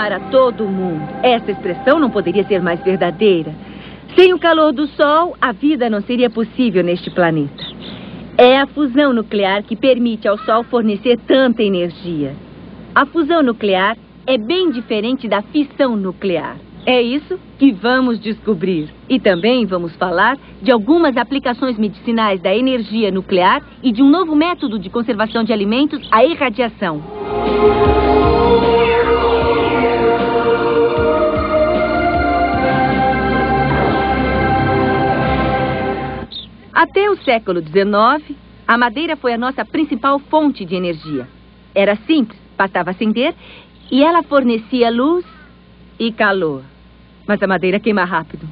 para todo mundo. Essa expressão não poderia ser mais verdadeira. Sem o calor do Sol, a vida não seria possível neste planeta. É a fusão nuclear que permite ao Sol fornecer tanta energia. A fusão nuclear é bem diferente da fissão nuclear. É isso que vamos descobrir. E também vamos falar de algumas aplicações medicinais da energia nuclear e de um novo método de conservação de alimentos, a irradiação. Até o século XIX, a madeira foi a nossa principal fonte de energia. Era simples, bastava acender e ela fornecia luz e calor. Mas a madeira queima rápido.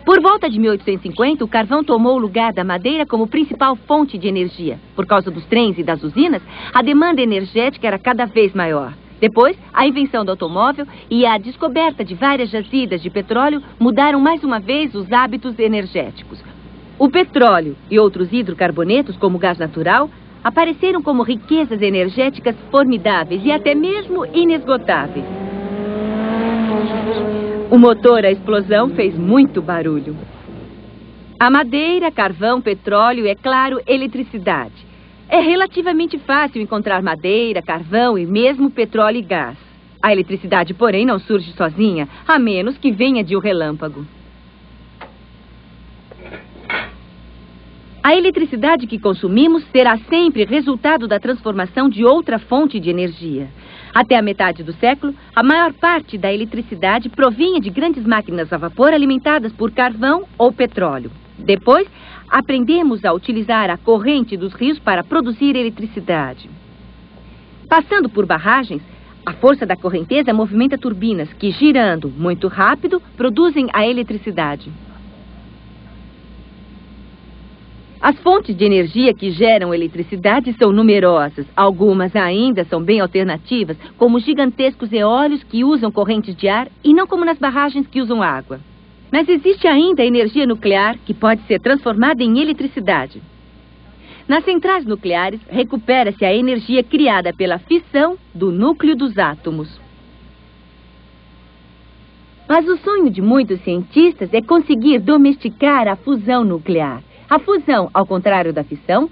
Por volta de 1850, o carvão tomou o lugar da madeira como principal fonte de energia. Por causa dos trens e das usinas, a demanda energética era cada vez maior. Depois, a invenção do automóvel e a descoberta de várias jazidas de petróleo mudaram mais uma vez os hábitos energéticos. O petróleo e outros hidrocarbonetos, como o gás natural, apareceram como riquezas energéticas formidáveis e até mesmo inesgotáveis. O motor à explosão fez muito barulho. A madeira, carvão, petróleo e, é claro, eletricidade. É relativamente fácil encontrar madeira, carvão e mesmo petróleo e gás. A eletricidade, porém, não surge sozinha, a menos que venha de um relâmpago. A eletricidade que consumimos será sempre resultado da transformação de outra fonte de energia. Até a metade do século, a maior parte da eletricidade provinha de grandes máquinas a vapor alimentadas por carvão ou petróleo. Depois, aprendemos a utilizar a corrente dos rios para produzir eletricidade. Passando por barragens, a força da correnteza movimenta turbinas que, girando muito rápido, produzem a eletricidade. As fontes de energia que geram eletricidade são numerosas. Algumas ainda são bem alternativas, como gigantescos eólicos que usam correntes de ar e não como nas barragens que usam água. Mas existe ainda a energia nuclear que pode ser transformada em eletricidade. Nas centrais nucleares, recupera-se a energia criada pela fissão do núcleo dos átomos. Mas o sonho de muitos cientistas é conseguir domesticar a fusão nuclear. A fusão, ao contrário da fissão,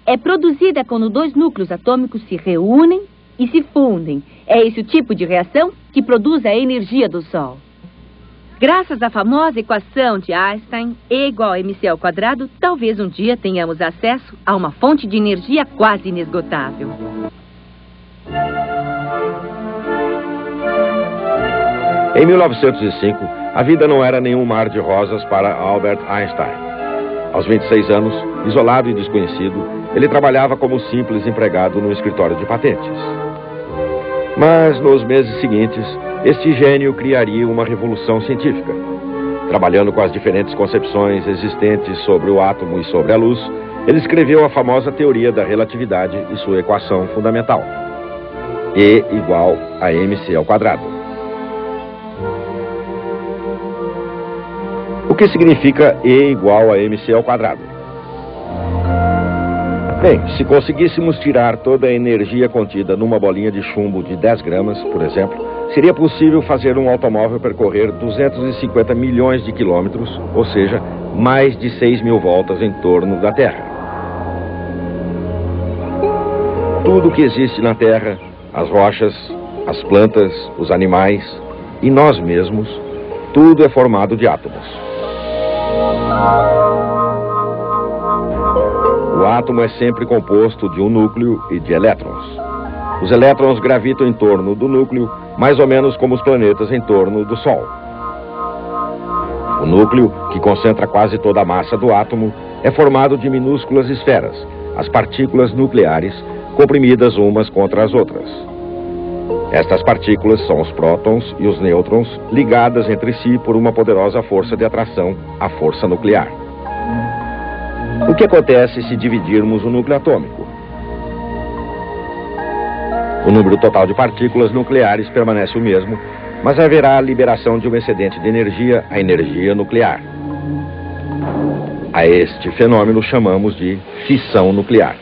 é produzida quando dois núcleos atômicos se reúnem e se fundem. É esse o tipo de reação que produz a energia do Sol. Graças à famosa equação de Einstein, E igual a mc ao quadrado, talvez um dia tenhamos acesso a uma fonte de energia quase inesgotável. Em 1905, a vida não era nenhum mar de rosas para Albert Einstein. Aos 26 anos, isolado e desconhecido, ele trabalhava como simples empregado no escritório de patentes. Mas, nos meses seguintes, este gênio criaria uma revolução científica. Trabalhando com as diferentes concepções existentes sobre o átomo e sobre a luz, ele escreveu a famosa teoria da relatividade e sua equação fundamental. E igual a mc ao quadrado. O que significa E igual a mc ao quadrado? Bem, se conseguíssemos tirar toda a energia contida numa bolinha de chumbo de 10 gramas, por exemplo, seria possível fazer um automóvel percorrer 250 milhões de quilômetros, ou seja, mais de 6.000 voltas em torno da Terra. Tudo que existe na Terra, as rochas, as plantas, os animais e nós mesmos, tudo é formado de átomos. O átomo é sempre composto de um núcleo e de elétrons. Os elétrons gravitam em torno do núcleo, mais ou menos como os planetas em torno do Sol. O núcleo, que concentra quase toda a massa do átomo, é formado de minúsculas esferas, as partículas nucleares, comprimidas umas contra as outras. Estas partículas são os prótons e os nêutrons, ligadas entre si por uma poderosa força de atração, a força nuclear. O que acontece se dividirmos o núcleo atômico? O número total de partículas nucleares permanece o mesmo, mas haverá a liberação de um excedente de energia, a energia nuclear. A este fenômeno chamamos de fissão nuclear.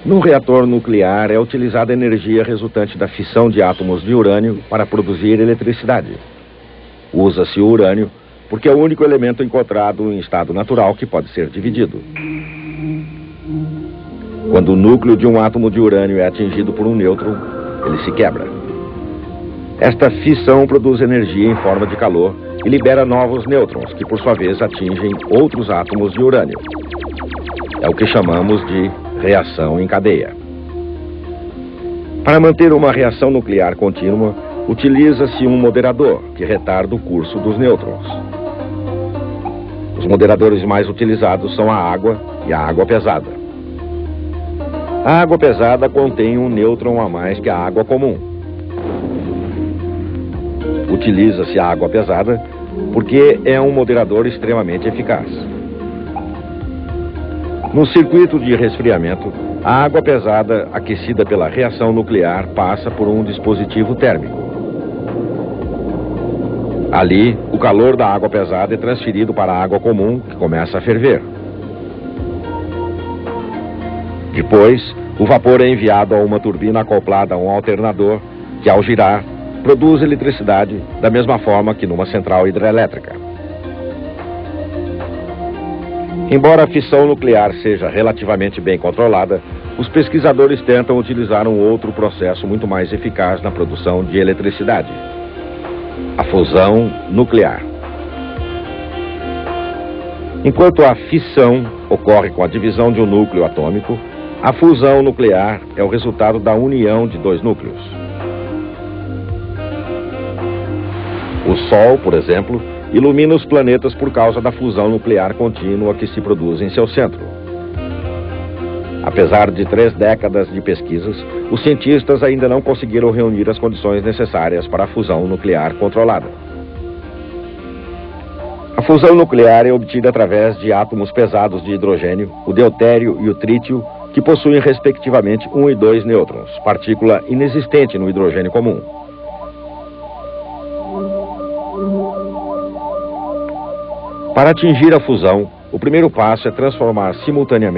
No reator nuclear é utilizada a energia resultante da fissão de átomos de urânio para produzir eletricidade. Usa-se o urânio porque é o único elemento encontrado em estado natural que pode ser dividido. Quando o núcleo de um átomo de urânio é atingido por um nêutron, ele se quebra. Esta fissão produz energia em forma de calor e libera novos nêutrons, que por sua vez atingem outros átomos de urânio. É o que chamamos de reação em cadeia. Para manter uma reação nuclear contínua, utiliza-se um moderador, que retarda o curso dos nêutrons. Os moderadores mais utilizados são a água e a água pesada. A água pesada contém um nêutron a mais que a água comum. Utiliza-se a água pesada porque é um moderador extremamente eficaz. No circuito de resfriamento, a água pesada, aquecida pela reação nuclear, passa por um dispositivo térmico. Ali, o calor da água pesada é transferido para a água comum, que começa a ferver. Depois, o vapor é enviado a uma turbina acoplada a um alternador, que ao girar, produz eletricidade da mesma forma que numa central hidrelétrica. Embora a fissão nuclear seja relativamente bem controlada, os pesquisadores tentam utilizar um outro processo muito mais eficaz na produção de eletricidade: a fusão nuclear. Enquanto a fissão ocorre com a divisão de um núcleo atômico, a fusão nuclear é o resultado da união de dois núcleos. O Sol, por exemplo, ilumina os planetas por causa da fusão nuclear contínua que se produz em seu centro. Apesar de 3 décadas de pesquisas, os cientistas ainda não conseguiram reunir as condições necessárias para a fusão nuclear controlada. A fusão nuclear é obtida através de átomos pesados de hidrogênio, o deutério e o trítio, que possuem respectivamente 1 e 2 nêutrons, partícula inexistente no hidrogênio comum. Para atingir a fusão, o primeiro passo é transformar simultaneamente